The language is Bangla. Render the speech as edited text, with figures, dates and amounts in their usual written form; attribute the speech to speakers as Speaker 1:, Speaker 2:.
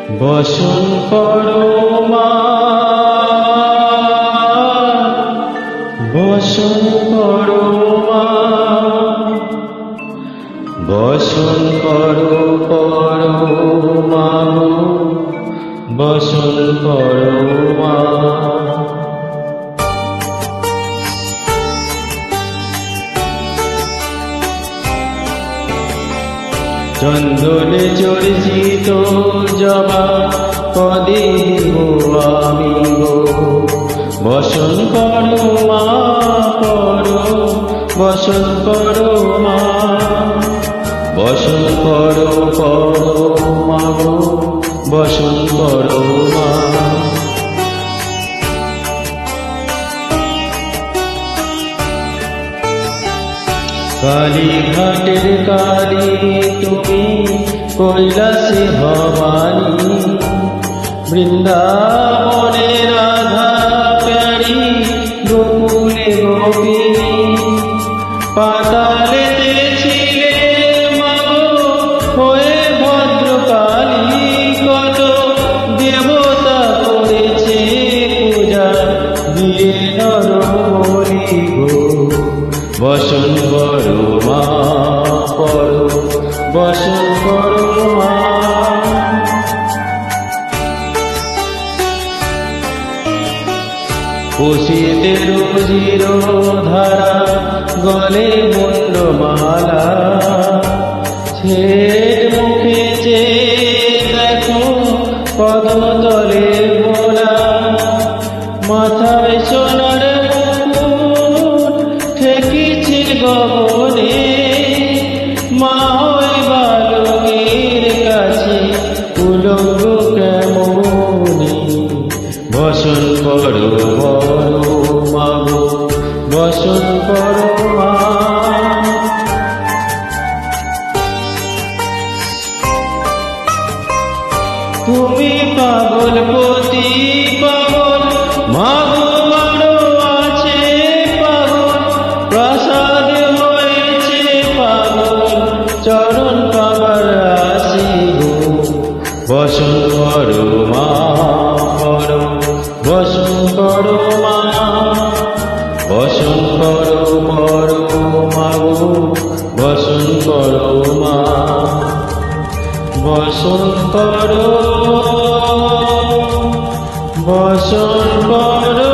Speaker 1: বসন করো মা, বসন করো মা, বসন করো মা, বসন করো মা। চন্দনে চর্চিত জবা পদে আমি গো, বসন করো মা করো, বসন করো মা, বসন করো মা গো, বসন করো মা। কালীঘাটের কালী তুমি কৈলাসে ভবানী, বৃন্দাবনে রাধা প্যারি গোকুলে গোপিনী, পাতালেতে ছিলে মাগো হয়ে ভদ্রকালী, কত দেবতা করেছে পূজা দিয়ে নরবলি গো, বসন করো মা করো, বসন করো মা। খুশিতে রোজির ধারা গলে মুন্ডমালা, ছেদ মুখে যে দেখো পদতলে মোলা, মাথায় সোনার মুকুট ঠেকিছে গগনে, মা ওই বালকের কাছে উলঙ্গ কেমনে, বসন করো মা গো, বসন করো মা। তুমি পাগল পতি পাগল, মা গো বড় আছে পাগল, প্রসাদ হয়েছে পাগল, চরণ পাবার আসি গো, বসন করো মা করো, বসন করো মা, বসন করো মা গো, বসন করো মা, বসন করো, বসন করো।